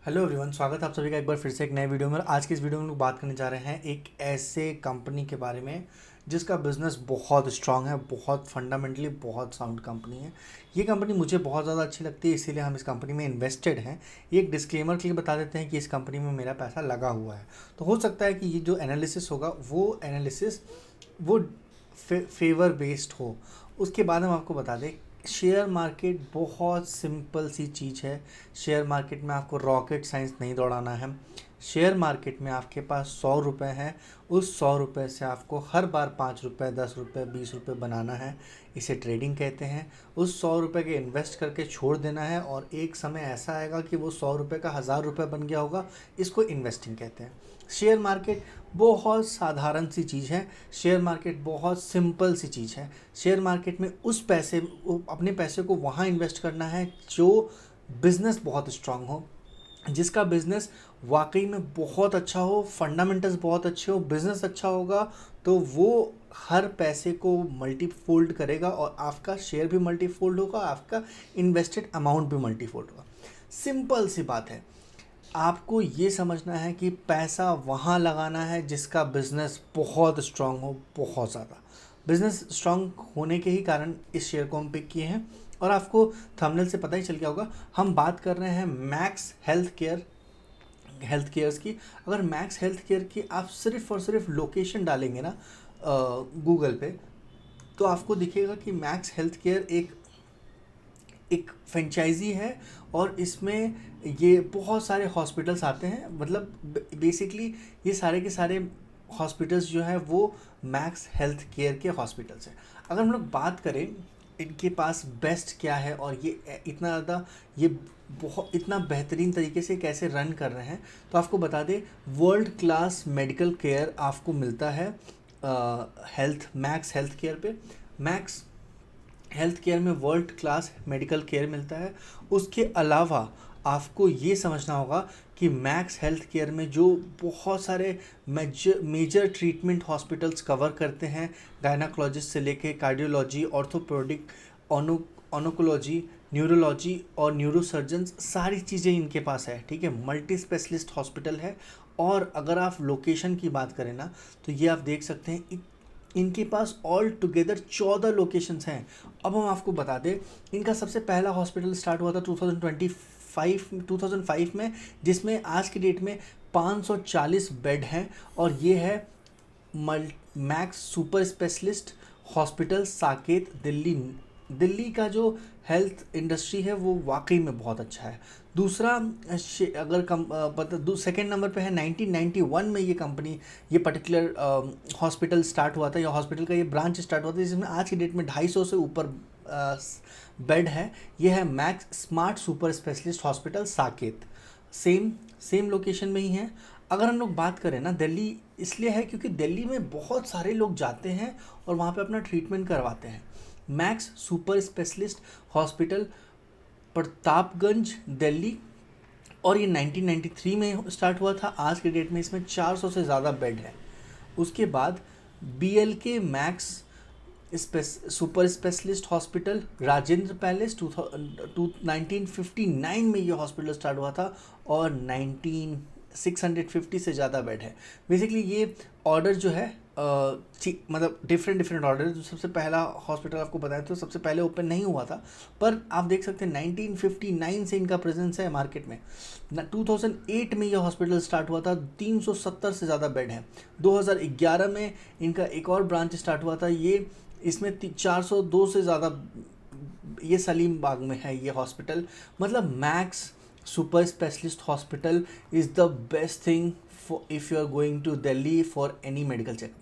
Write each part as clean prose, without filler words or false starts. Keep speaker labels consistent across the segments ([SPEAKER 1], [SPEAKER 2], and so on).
[SPEAKER 1] Hello everyone, स्वागत है आप सभी का एक बार फिर से एक नए वीडियो में। आज की इस वीडियो में हम लोग बात करने जा रहे हैं एक ऐसे कंपनी के बारे में जिसका बिजनेस बहुत स्ट्रांग है, बहुत फंडामेंटली बहुत साउंड कंपनी है। ये कंपनी मुझे बहुत ज़्यादा अच्छी लगती है, इसीलिए हम इस कंपनी में इन्वेस्टेड हैं। ये एक डिस्क्लेमर के लिए बता देते हैं कि इस कंपनी में मेरा पैसा लगा हुआ है। तो हो सकता है कि ये जो एनालिसिस होगा वो एनालिसिस वो फेवर बेस्ड हो। उसके बाद हम आपको बता दें, शेयर मार्केट बहुत सिंपल सी चीज़ है। शेयर मार्केट में आपको रॉकेट साइंस नहीं दौड़ाना है। शेयर मार्केट में आपके पास 100 रुपये हैं, उस 100 रुपये से आपको हर बार 5 रुपये, 10 रुपये, 20 रुपये बनाना है। इसे ट्रेडिंग कहते हैं। उस 100 रुपये के इन्वेस्ट करके छोड़ देना है और एक समय ऐसा आएगा कि वो 100 रुपये का 1000 रुपये बन गया होगा। इसको इन्वेस्टिंग कहते हैं। शेयर मार्केट बहुत साधारण सी चीज़ है। शेयर मार्केट बहुत सिंपल सी चीज़ है। शेयर मार्केट में अपने पैसे को वहाँ इन्वेस्ट करना है जो बिज़नेस बहुत स्ट्रांग हो, जिसका बिज़नेस वाकई में बहुत अच्छा हो, फंडामेंटल्स बहुत अच्छे हो, बिज़नेस अच्छा होगा तो वो हर पैसे को मल्टीफोल्ड करेगा और आपका शेयर भी मल्टीफोल्ड होगा, आपका इन्वेस्टेड अमाउंट भी मल्टीफोल्ड होगा। सिंपल सी बात है। आपको ये समझना है कि पैसा वहाँ लगाना है जिसका बिज़नेस बहुत स्ट्रांग हो, बहुत ज़्यादा। बिज़नेस स्ट्रांग होने के ही कारण इस शेयर को हम पिक किए हैं और आपको थंबनेल से पता ही चल गया होगा। हम बात कर रहे हैं मैक्स हेल्थ केयर्स की। अगर मैक्स हेल्थ केयर की आप सिर्फ और सिर्फ लोकेशन डालेंगे ना गूगल पे, तो आपको दिखेगा कि मैक्स हेल्थ केयर एक फ्रेंचाइजी है और इसमें ये बहुत सारे हॉस्पिटल्स आते हैं। मतलब बेसिकली ये सारे के सारे हॉस्पिटल्स जो है वो मैक्स हेल्थ केयर के हॉस्पिटल्स हैं। अगर हम लोग बात करें इनके पास बेस्ट क्या है और ये बहुत इतना बेहतरीन तरीके से कैसे रन कर रहे हैं, तो आपको बता दें वर्ल्ड क्लास मेडिकल केयर आपको मिलता है मैक्स हेल्थ केयर पे। मैक्स हेल्थ केयर में वर्ल्ड क्लास मेडिकल केयर मिलता है। उसके अलावा आपको ये समझना होगा कि मैक्स हेल्थ केयर में जो बहुत सारे मेजर ट्रीटमेंट हॉस्पिटल्स कवर करते हैं, गायनाकोलॉजिस्ट से लेके कार्डियोलॉजी, ऑर्थोपेडिक, ऑनकोलॉजी, न्यूरोलॉजी और न्यूरोसर्जन्स, सारी चीज़ें इनके पास है। ठीक है, मल्टी स्पेशलिस्ट हॉस्पिटल है। और अगर आप लोकेशन की बात करें ना, तो ये आप देख सकते हैं इनके पास ऑल टुगेदर 14 लोकेशंस हैं। अब हम आपको बता दें, इनका सबसे पहला हॉस्पिटल स्टार्ट हुआ था 2005 में, जिसमें आज की डेट में 540 बेड हैं और ये है max super specialist hospital Saket, Delhi. Delhi का जो हेल्थ इंडस्ट्री है वो वाकई में बहुत अच्छा है। दूसरा अगर सेकेंड नंबर पे है 1991 में ये पर्टिकुलर हॉस्पिटल स्टार्ट हुआ था, या हॉस्पिटल का ये ब्रांच स्टार्ट हुआ था, जिसमें आज की डेट में 250 से ऊपर बेड है। ये है max smart super specialist hospital Saket. Same location में ही है। अगर हम लोग बात करें ना, दिल्ली इसलिए है क्योंकि दिल्ली में बहुत सारे लोग जाते हैं और वहाँ पे अपना ट्रीटमेंट करवाते हैं। Max super specialist hospital Pratapganj, Delhi, और ये 1993 में स्टार्ट हुआ था। आज के डेट में इसमें 400 से ज़्यादा बेड है। उसके बाद BLK max super specialist hospital Rajendra palace 1959 में ये हॉस्पिटल स्टार्ट हुआ था और 650 से ज़्यादा बेड है। बेसिकली ये ऑर्डर जो है मतलब डिफरेंट ऑर्डर। जो सबसे पहला हॉस्पिटल आपको बताया तो सबसे पहले ओपन नहीं हुआ था, पर आप देख सकते हैं 1959 से इनका प्रेजेंस है मार्केट में। 2008 में यह हॉस्पिटल स्टार्ट हुआ था, 370 से ज़्यादा बेड है। 2011 में इनका एक और ब्रांच स्टार्ट हुआ था, इसमें 402 से ज़्यादा, ये सलीम बाग में है ये हॉस्पिटल। मतलब Max super specialist hospital is the best thing for if you are going to Delhi for any medical checkup.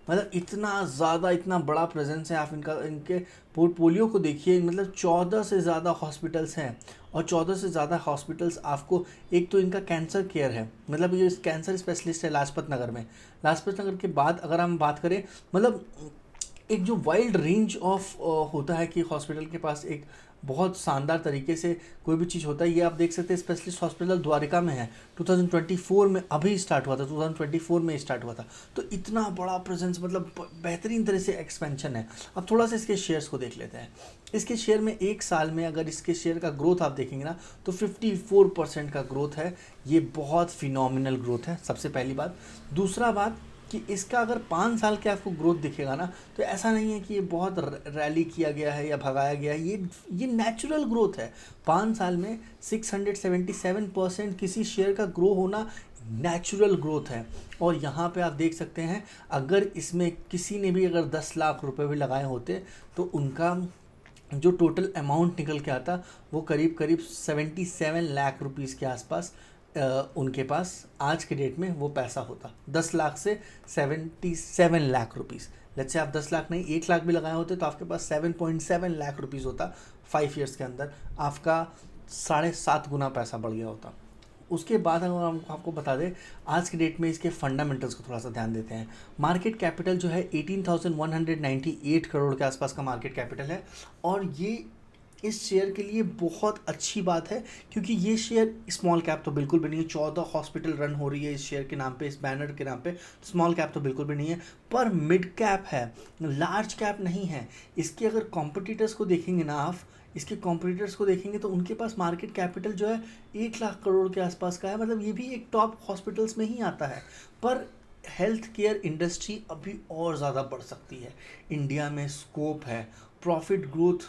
[SPEAKER 1] मतलब इतना बड़ा प्रेजेंस है। आप इनके पोर्टफोलियो को देखिए, मतलब 14 से ज़्यादा हॉस्पिटल्स हैं और 14 से ज़्यादा हॉस्पिटल्स आपको, एक तो इनका कैंसर केयर है, मतलब ये कैंसर स्पेशलिस्ट है लाजपत नगर में। लाजपत नगर के बाद अगर हम बात करें, मतलब एक जो वाइल्ड रेंज ऑफ होता है कि हॉस्पिटल के पास एक बहुत शानदार तरीके से कोई भी चीज़ होता है, ये आप देख सकते हैं स्पेशलिस्ट हॉस्पिटल द्वारिका में है। 2024 में अभी स्टार्ट हुआ था, 2024 में स्टार्ट हुआ था। तो इतना बड़ा प्रेजेंस, मतलब बेहतरीन तरह से एक्सपेंशन है। अब थोड़ा सा इसके शेयर्स को देख लेते हैं। इसके शेयर में एक साल में अगर इसके शेयर का ग्रोथ आप देखेंगे ना तो 54% का ग्रोथ है। ये बहुत फिनोमिनल ग्रोथ है, सबसे पहली बात। दूसरा बात कि इसका अगर 5 साल के आपको ग्रोथ दिखेगा ना तो ऐसा नहीं है कि ये बहुत रैली किया गया है या भगाया गया है, ये नेचुरल ग्रोथ है। 5 साल में 677% किसी शेयर का ग्रो होना नेचुरल ग्रोथ है। और यहाँ पे आप देख सकते हैं, अगर इसमें किसी ने भी अगर 10 लाख रुपए भी लगाए होते तो उनका जो टोटल अमाउंट निकल के आता वो करीब करीब 77 लाख रुपीज़ के आसपास उनके पास आज के डेट में वो पैसा होता। 10 लाख से 77 लाख रुपीज़। लेट्स से आप 10 लाख नहीं 1 लाख भी लगाए होते तो आपके पास 7.7 लाख रुपीज़ होता। 5 ईयर्स के अंदर आपका 7.5 गुना पैसा बढ़ गया होता। उसके बाद अगर हम आपको बता दें आज के डेट में इसके फंडामेंटल्स को थोड़ा सा ध्यान देते हैं। मार्केट कैपिटल जो है 18,198 करोड़ के आसपास का मार्केट कैपिटल है। और ये इस शेयर के लिए बहुत अच्छी बात है क्योंकि ये शेयर स्मॉल कैप तो बिल्कुल भी नहीं है। 14 हॉस्पिटल रन हो रही है इस शेयर के नाम पे, इस बैनर के नाम पे। स्मॉल कैप तो बिल्कुल भी नहीं है, पर मिड कैप है, लार्ज कैप नहीं है। इसके अगर कॉम्पिटिटर्स को देखेंगे ना आप, इसके कॉम्पिटिटर्स को देखेंगे तो उनके पास मार्केट कैपिटल जो है 1 लाख करोड़ के आसपास का है। मतलब ये भी एक टॉप हॉस्पिटल्स में ही आता है। पर हेल्थ केयर इंडस्ट्री अभी और ज़्यादा बढ़ सकती है। इंडिया में स्कोप है। प्रॉफिट ग्रोथ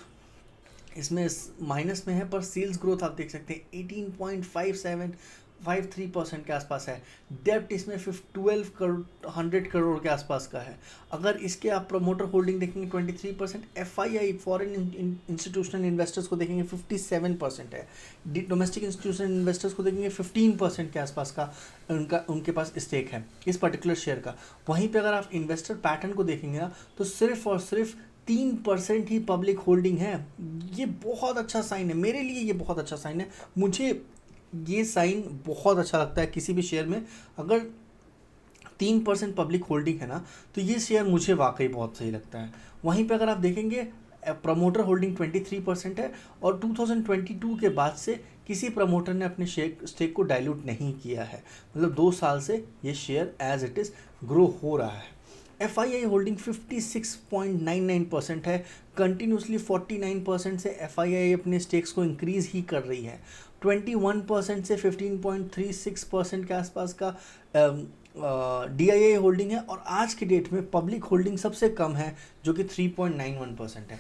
[SPEAKER 1] इसमें माइनस में है, पर सेल्स ग्रोथ आप देख सकते हैं 18.5753% के आसपास है। डेप्ट इसमें 1,200 करोड़ के आसपास का है। अगर इसके आप प्रमोटर होल्डिंग देखेंगे 23%, FII फॉरेन इंस्टीट्यूशनल इन्वेस्टर्स को देखेंगे 57% है। डोमेस्टिक इंस्टीट्यूशनल इन्वेस्टर्स को देखेंगे 15% के आसपास का उनके पास स्टेक है इस पर्टिकुलर शेयर का। वहीं पे अगर आप इन्वेस्टर पैटर्न को देखेंगे ना तो सिर्फ और सिर्फ 3% ही पब्लिक होल्डिंग है। ये बहुत अच्छा साइन है, मेरे लिए ये बहुत अच्छा साइन है। मुझे ये साइन बहुत अच्छा लगता है किसी भी शेयर में। अगर 3% पब्लिक होल्डिंग है ना तो ये शेयर मुझे वाकई बहुत सही लगता है। वहीं पे अगर आप देखेंगे प्रमोटर होल्डिंग 23% है और 2022 के बाद से किसी प्रमोटर ने अपने स्टेक को डाइल्यूट नहीं किया है। मतलब 2 साल से ये share as it is grow हो रहा है। FII होल्डिंग 56.99% है। कंटिन्यूसली 49% से FII अपने स्टेक्स को इंक्रीज़ ही कर रही है। 21% से 15.36% के आसपास का DII होल्डिंग है। और आज की डेट में पब्लिक होल्डिंग सबसे कम है जो कि 3.91% है।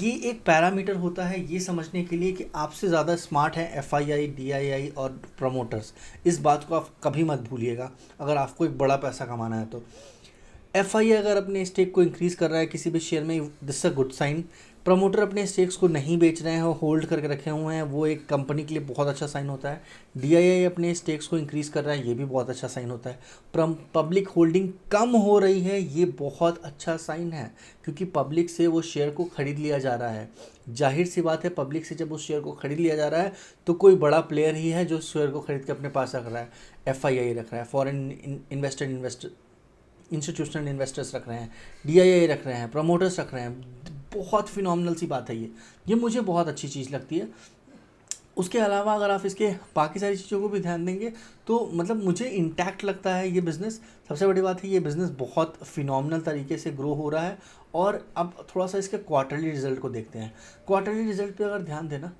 [SPEAKER 1] ये एक पैरामीटर होता है ये समझने के लिए कि आपसे ज़्यादा स्मार्ट है FII, DII और प्रमोटर्स। इस बात को आप कभी मत भूलिएगा अगर आपको एक बड़ा पैसा कमाना है तो। FII अगर अपने स्टेक को इंक्रीज़ कर रहा है किसी भी शेयर में, this a good sign. Promoter अपने स्टेक्स को नहीं बेच रहे हैं और होल्ड करके रखे हुए हैं, वो एक कंपनी के लिए बहुत अच्छा साइन होता है। DII अपने स्टेक्स को इंक्रीज़ कर रहा है, ये भी बहुत अच्छा साइन होता है। पब्लिक होल्डिंग कम हो रही है, ये बहुत अच्छा साइन है क्योंकि पब्लिक से वो शेयर को ख़रीद लिया जा रहा है। जाहिर सी बात है, पब्लिक से जब उस शेयर को ख़रीद लिया जा रहा है तो कोई बड़ा प्लेयर ही है जो शेयर को ख़रीद के अपने पास रख रहा है। FII रख रहा है, फॉरेन इंस्टीट्यूशनल इन्वेस्टर्स रख रहे हैं, DII रख रहे हैं, प्रमोटर्स रख रहे हैं। बहुत फिनोमिनल सी बात है ये मुझे बहुत अच्छी चीज़ लगती है। उसके अलावा अगर आप इसके बाकी सारी चीज़ों को भी ध्यान देंगे तो मतलब मुझे इंटैक्ट लगता है ये बिज़नेस। सबसे बड़ी बात है ये बिज़नेस बहुत फिनोमिनल तरीके से ग्रो हो रहा है। और अब थोड़ा सा इसके क्वार्टरली रिजल्ट को देखते हैं। क्वार्टरली रिजल्ट पे अगर ध्यान देना,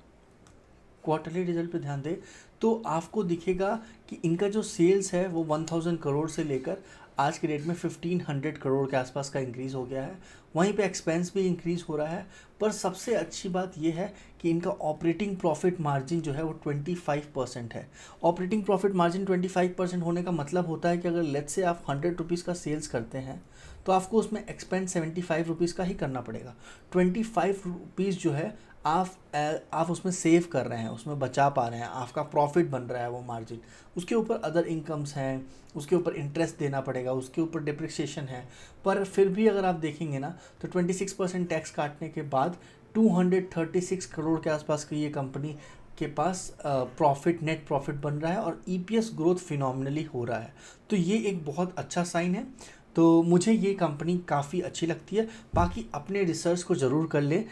[SPEAKER 1] क्वार्टरली रिजल्ट पे ध्यान दें तो आपको दिखेगा कि इनका जो सेल्स है वो 1000 करोड़ से लेकर आज के डेट में 1500 करोड़ के आसपास का इंक्रीज़ हो गया है। वहीं पे एक्सपेंस भी इंक्रीज़ हो रहा है। पर सबसे अच्छी बात यह है कि इनका ऑपरेटिंग प्रॉफिट मार्जिन जो है वो 25% है। ऑपरेटिंग प्रॉफिट मार्जिन 25% होने का मतलब होता है कि अगर लेट्स से आप 100 रुपीज़ का सेल्स करते हैं तो आपको उसमें एक्सपेंस 75 रुपीज़ का ही करना पड़ेगा। 25 रुपीज़ जो है आप उसमें सेव कर रहे हैं, उसमें बचा पा रहे हैं, आपका प्रॉफिट बन रहा है वो मार्जिन। उसके ऊपर अदर इनकम्स हैं, उसके ऊपर इंटरेस्ट देना पड़ेगा, उसके ऊपर डिप्रिसिएशन है। पर फिर भी अगर आप देखेंगे ना तो 26% टैक्स काटने के बाद 236 करोड़ के आसपास की ये कंपनी के पास प्रॉफिट, नेट प्रॉफिट बन रहा है और EPS ग्रोथ फिनोमिनली हो रहा है। तो ये एक बहुत अच्छा साइन है। तो मुझे ये कंपनी काफ़ी अच्छी लगती है। बाकी अपने रिसर्च को ज़रूर कर ले।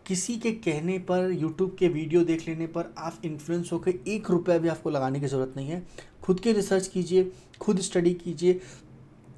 [SPEAKER 1] किसी के कहने पर, यूट्यूब के वीडियो देख लेने पर आप इन्फ्लुएंस होकर 1 रुपया भी आपको लगाने की ज़रूरत नहीं है। खुद के रिसर्च कीजिए, खुद स्टडी कीजिए,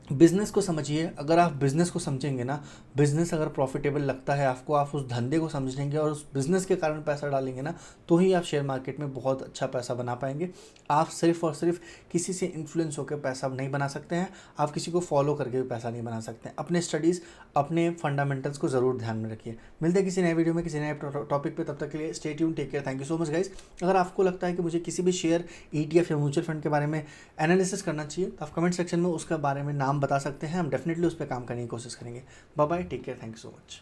[SPEAKER 1] बिज़नेस को समझिए। अगर आप बिज़नेस को समझेंगे ना, बिज़नेस अगर प्रॉफिटेबल लगता है आपको, आप उस धंधे को समझेंगे और उस बिज़नेस के कारण पैसा डालेंगे ना, तो ही आप शेयर मार्केट में बहुत अच्छा पैसा बना पाएंगे। आप सिर्फ और सिर्फ किसी से इन्फ्लुएंस होकर पैसा नहीं बना सकते हैं, आप किसी को फॉलो करके भी पैसा नहीं बना सकते हैं। अपने स्टडीज़, अपने फंडामेंटल्स को ज़रूर ध्यान में रखिए। मिलते हैं किसी नए वीडियो में, किसी नए टॉपिक पे। तब तक के लिए stay tune, take care, thank you so much guys. अगर आपको लगता है कि मुझे किसी भी शेयर, ETF या म्यूचुअल फंड के बारे में एनालिसिस करना चाहिए, तो आप कमेंट सेक्शन में उसके बारे में नाम बता सकते हैं। हम डेफिनेटली उस पर काम करने की कोशिश करेंगे। Bye bye, take care, thank you so much.